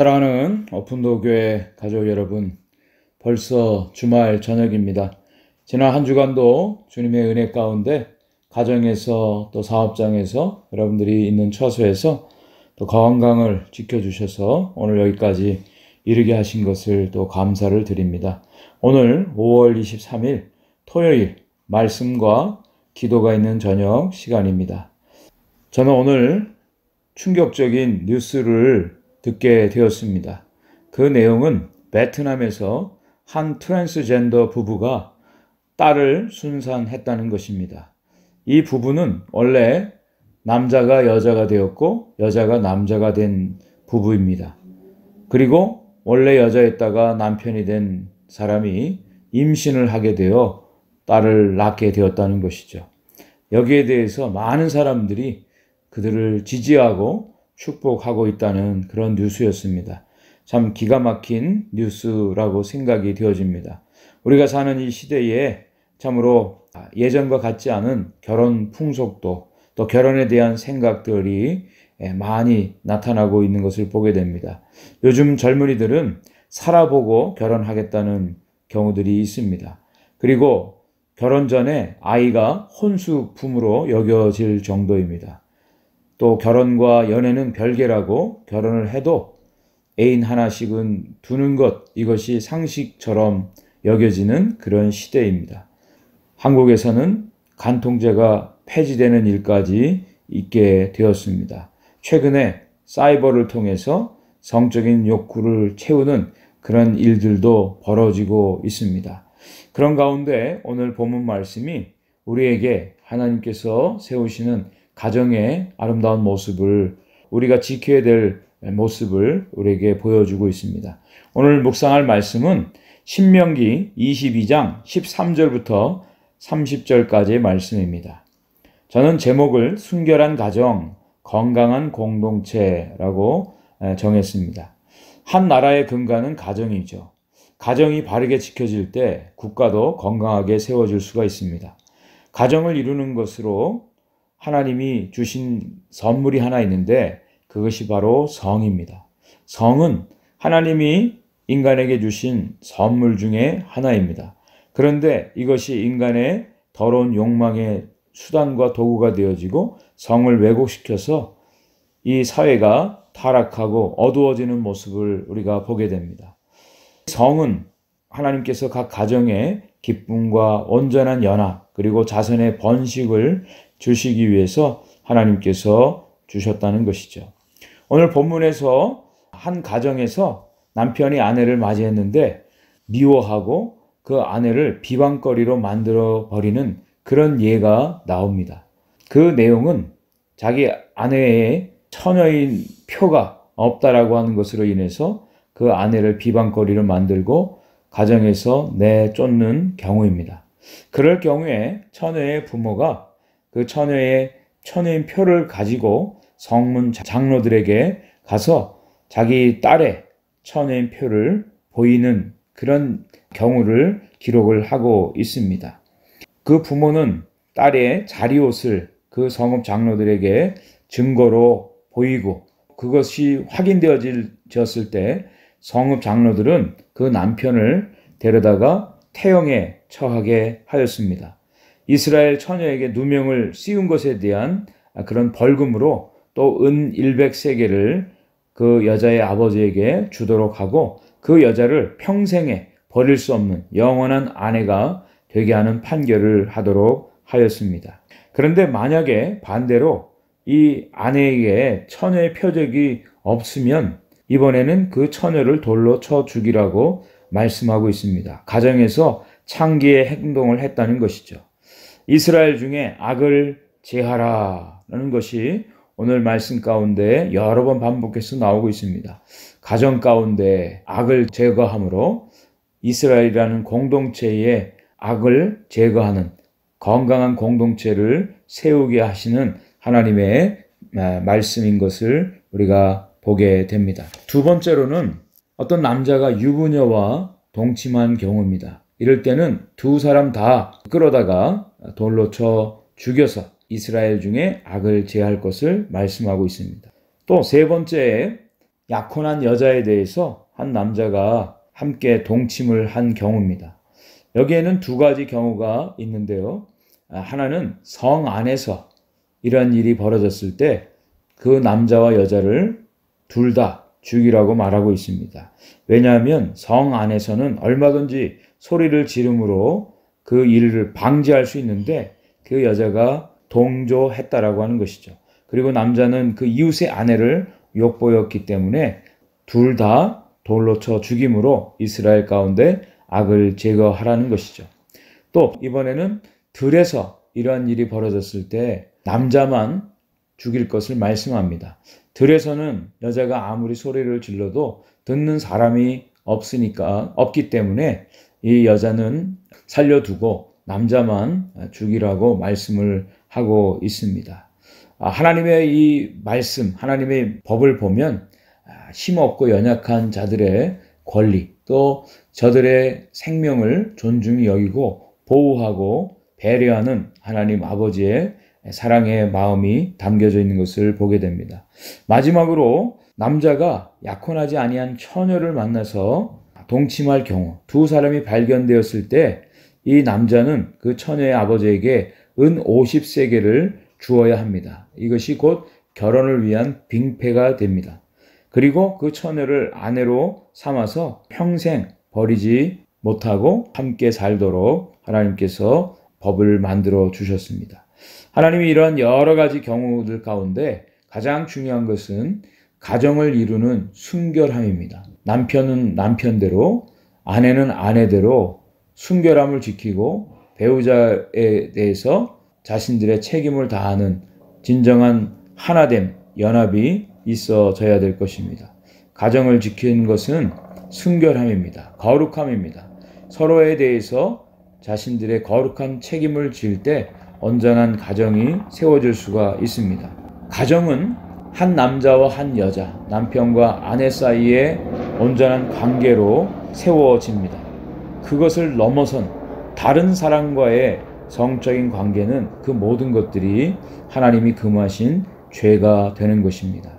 사랑하는 오픈도 교회 가족 여러분, 벌써 주말 저녁입니다. 지난 한 주간도 주님의 은혜 가운데 가정에서 또 사업장에서 여러분들이 있는 처소에서 또 건강을 지켜주셔서 오늘 여기까지 이르게 하신 것을 또 감사를 드립니다. 오늘 5월 23일 토요일 말씀과 기도가 있는 저녁 시간입니다. 저는 오늘 충격적인 뉴스를 듣게 되었습니다. 그 내용은 베트남에서 한 트랜스젠더 부부가 딸을 순산했다는 것입니다. 이 부부는 원래 남자가 여자가 되었고 여자가 남자가 된 부부입니다. 그리고 원래 여자였다가 남편이 된 사람이 임신을 하게 되어 딸을 낳게 되었다는 것이죠. 여기에 대해서 많은 사람들이 그들을 지지하고 축복하고 있다는 그런 뉴스였습니다. 참 기가 막힌 뉴스라고 생각이 되어집니다. 우리가 사는 이 시대에 참으로 예전과 같지 않은 결혼 풍속도 또 결혼에 대한 생각들이 많이 나타나고 있는 것을 보게 됩니다. 요즘 젊은이들은 살아보고 결혼하겠다는 경우들이 있습니다. 그리고 결혼 전에 아이가 혼수품으로 여겨질 정도입니다. 또 결혼과 연애는 별개라고 결혼을 해도 애인 하나씩은 두는 것, 이것이 상식처럼 여겨지는 그런 시대입니다. 한국에서는 간통죄가 폐지되는 일까지 있게 되었습니다. 최근에 사이버를 통해서 성적인 욕구를 채우는 그런 일들도 벌어지고 있습니다. 그런 가운데 오늘 본문 말씀이 우리에게 하나님께서 세우시는 가정의 아름다운 모습을, 우리가 지켜야 될 모습을 우리에게 보여주고 있습니다. 오늘 묵상할 말씀은 신명기 22장 13절부터 30절까지의 말씀입니다. 저는 제목을 순결한 가정, 건강한 공동체라고 정했습니다. 한 나라의 근간은 가정이죠. 가정이 바르게 지켜질 때 국가도 건강하게 세워질 수가 있습니다. 가정을 이루는 것으로 하나님이 주신 선물이 하나 있는데 그것이 바로 성입니다. 성은 하나님이 인간에게 주신 선물 중에 하나입니다. 그런데 이것이 인간의 더러운 욕망의 수단과 도구가 되어지고 성을 왜곡시켜서 이 사회가 타락하고 어두워지는 모습을 우리가 보게 됩니다. 성은 하나님께서 각 가정에 기쁨과 온전한 연합 그리고 자손의 번식을 주시기 위해서 하나님께서 주셨다는 것이죠. 오늘 본문에서 한 가정에서 남편이 아내를 맞이했는데 미워하고 그 아내를 비방거리로 만들어 버리는 그런 예가 나옵니다. 그 내용은 자기 아내의 처녀인 표가 없다라고 하는 것으로 인해서 그 아내를 비방거리로 만들고 가정에서 내쫓는 경우입니다. 그럴 경우에 처녀의 부모가 그 처녀인 표를 가지고 성문 장로들에게 가서 자기 딸의 처녀인 표를 보이는 그런 경우를 기록을 하고 있습니다. 그 부모는 딸의 자리옷을 그 성읍 장로들에게 증거로 보이고 그것이 확인되어졌을 때 성읍 장로들은 그 남편을 데려다가 태형에 처하게 하였습니다. 이스라엘 처녀에게 누명을 씌운 것에 대한 그런 벌금으로 또 은 100세겔을 그 여자의 아버지에게 주도록 하고 그 여자를 평생에 버릴 수 없는 영원한 아내가 되게 하는 판결을 하도록 하였습니다. 그런데 만약에 반대로 이 아내에게 처녀의 표적이 없으면 이번에는 그 처녀를 돌로 쳐 죽이라고 말씀하고 있습니다. 가정에서 창기의 행동을 했다는 것이죠. 이스라엘 중에 악을 제하라는 것이 오늘 말씀 가운데 여러 번 반복해서 나오고 있습니다. 가정 가운데 악을 제거함으로 이스라엘이라는 공동체의 악을 제거하는 건강한 공동체를 세우게 하시는 하나님의 말씀인 것을 우리가 보게 됩니다. 두 번째로는 어떤 남자가 유부녀와 동침한 경우입니다. 이럴 때는 두 사람 다 끌어다가 돌로 쳐 죽여서 이스라엘 중에 악을 제할 것을 말씀하고 있습니다. 또 세 번째, 약혼한 여자에 대해서 한 남자가 함께 동침을 한 경우입니다. 여기에는 두 가지 경우가 있는데요. 하나는 성 안에서 이런 일이 벌어졌을 때 그 남자와 여자를 둘 다 죽이라고 말하고 있습니다. 왜냐하면 성 안에서는 얼마든지 소리를 지름으로 그 일을 방지할 수 있는데 그 여자가 동조했다라고 하는 것이죠. 그리고 남자는 그 이웃의 아내를 욕보였기 때문에 둘 다 돌로 쳐 죽임으로 이스라엘 가운데 악을 제거하라는 것이죠. 또 이번에는 들에서 이러한 일이 벌어졌을 때 남자만 죽일 것을 말씀합니다. 들에서는 여자가 아무리 소리를 질러도 듣는 사람이 없기 때문에 이 여자는 살려두고 남자만 죽이라고 말씀을 하고 있습니다. 하나님의 이 말씀, 하나님의 법을 보면 힘없고 연약한 자들의 권리, 또 저들의 생명을 존중히 여기고 보호하고 배려하는 하나님 아버지의 사랑의 마음이 담겨져 있는 것을 보게 됩니다. 마지막으로 남자가 약혼하지 아니한 처녀를 만나서 동침할 경우 두 사람이 발견되었을 때 이 남자는 그 처녀의 아버지에게 은 50세겔을 주어야 합니다. 이것이 곧 결혼을 위한 빙패가 됩니다. 그리고 그 처녀를 아내로 삼아서 평생 버리지 못하고 함께 살도록 하나님께서 법을 만들어 주셨습니다. 하나님이 이러한 여러 가지 경우들 가운데 가장 중요한 것은 가정을 이루는 순결함입니다. 남편은 남편대로, 아내는 아내대로 순결함을 지키고 배우자에 대해서 자신들의 책임을 다하는 진정한 하나됨, 연합이 있어져야 될 것입니다. 가정을 지키는 것은 순결함입니다. 거룩함입니다. 서로에 대해서 자신들의 거룩한 책임을 질 때 온전한 가정이 세워질 수가 있습니다. 가정은 한 남자와 한 여자, 남편과 아내 사이에 온전한 관계로 세워집니다. 그것을 넘어선 다른 사람과의 성적인 관계는 그 모든 것들이 하나님이 금하신 죄가 되는 것입니다.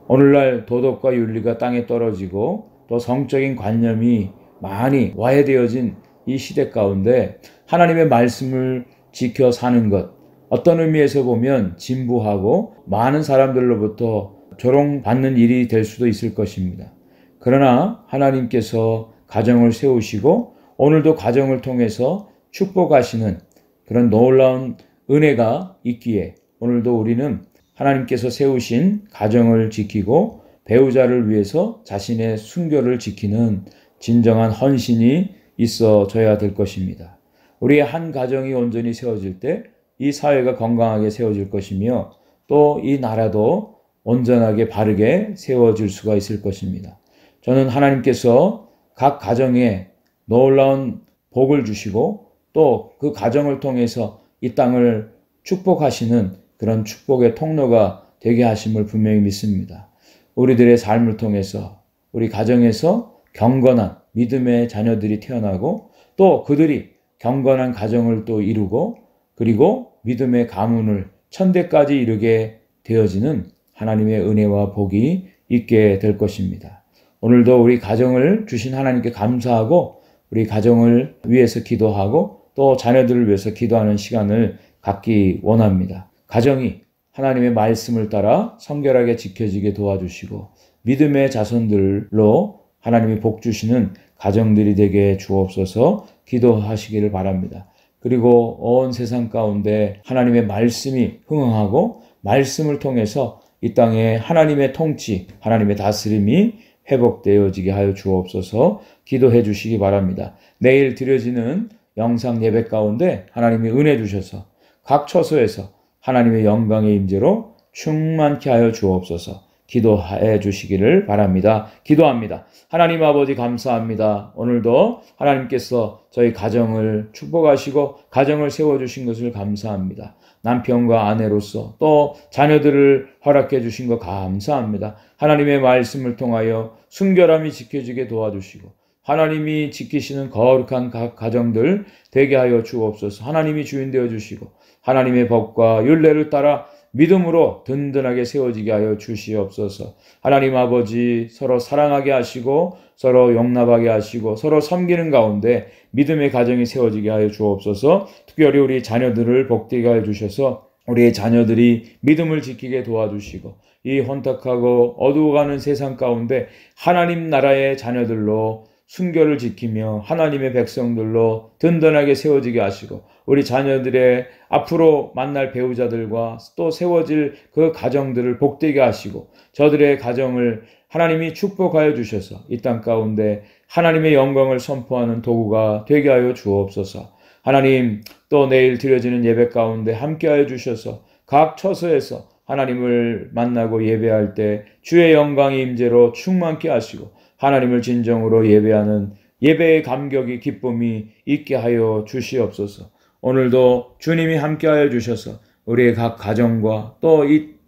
오늘날 도덕과 윤리가 땅에 떨어지고 또 성적인 관념이 많이 와해되어진 이 시대 가운데 하나님의 말씀을 지켜 사는 것, 어떤 의미에서 보면 진부하고 많은 사람들로부터 조롱받는 일이 될 수도 있을 것입니다. 그러나 하나님께서 가정을 세우시고 오늘도 가정을 통해서 축복하시는 그런 놀라운 은혜가 있기에 오늘도 우리는 하나님께서 세우신 가정을 지키고 배우자를 위해서 자신의 순결을 지키는 진정한 헌신이 있어져야 될 것입니다. 우리의 한 가정이 온전히 세워질 때 이 사회가 건강하게 세워질 것이며 또 이 나라도 온전하게 바르게 세워질 수가 있을 것입니다. 저는 하나님께서 각 가정에 놀라운 복을 주시고 또 그 가정을 통해서 이 땅을 축복하시는 그런 축복의 통로가 되게 하심을 분명히 믿습니다. 우리들의 삶을 통해서 우리 가정에서 경건한 믿음의 자녀들이 태어나고 또 그들이 경건한 가정을 또 이루고 그리고 믿음의 가문을 천대까지 이루게 되어지는 하나님의 은혜와 복이 있게 될 것입니다. 오늘도 우리 가정을 주신 하나님께 감사하고 우리 가정을 위해서 기도하고 또 자녀들을 위해서 기도하는 시간을 갖기 원합니다. 가정이 하나님의 말씀을 따라 성결하게 지켜지게 도와주시고 믿음의 자손들로 하나님이 복 주시는 가정들이 되게 주옵소서 기도하시기를 바랍니다. 그리고 온 세상 가운데 하나님의 말씀이 흥황하고 말씀을 통해서 이 땅에 하나님의 통치, 하나님의 다스림이 회복되어지게 하여 주옵소서 기도해 주시기 바랍니다. 내일 드려지는 영상 예배 가운데 하나님이 은혜 주셔서 각 처소에서 하나님의 영광의 임재로 충만케 하여 주옵소서 기도해 주시기를 바랍니다. 기도합니다. 하나님 아버지 감사합니다. 오늘도 하나님께서 저희 가정을 축복하시고 가정을 세워주신 것을 감사합니다. 남편과 아내로서 또 자녀들을 허락해 주신 것 감사합니다. 하나님의 말씀을 통하여 순결함이 지켜지게 도와주시고 하나님이 지키시는 거룩한 각 가정들 되게 하여 주옵소서. 하나님이 주인 되어 주시고 하나님의 법과 율례를 따라 믿음으로 든든하게 세워지게 하여 주시옵소서. 하나님 아버지, 서로 사랑하게 하시고 서로 용납하게 하시고 서로 섬기는 가운데 믿음의 가정이 세워지게 하여 주옵소서. 특별히 우리 자녀들을 복되게 하여 주셔서 우리의 자녀들이 믿음을 지키게 도와주시고 이 혼탁하고 어두워가는 세상 가운데 하나님 나라의 자녀들로 순결을 지키며 하나님의 백성들로 든든하게 세워지게 하시고 우리 자녀들의 앞으로 만날 배우자들과 또 세워질 그 가정들을 복되게 하시고 저들의 가정을 하나님이 축복하여 주셔서 이 땅 가운데 하나님의 영광을 선포하는 도구가 되게 하여 주옵소서. 하나님, 또 내일 드려지는 예배 가운데 함께하여 주셔서 각 처소에서 하나님을 만나고 예배할 때 주의 영광의 임재로 충만케 하시고 하나님을 진정으로 예배하는 예배의 감격이 기쁨이 있게 하여 주시옵소서. 오늘도 주님이 함께하여 주셔서 우리의 각 가정과 또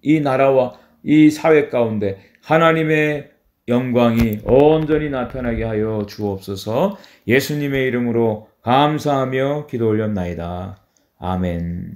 이 나라와 이 사회 가운데 하나님의 영광이 온전히 나타나게 하여 주옵소서. 예수님의 이름으로 감사하며 기도 올렸나이다. 아멘.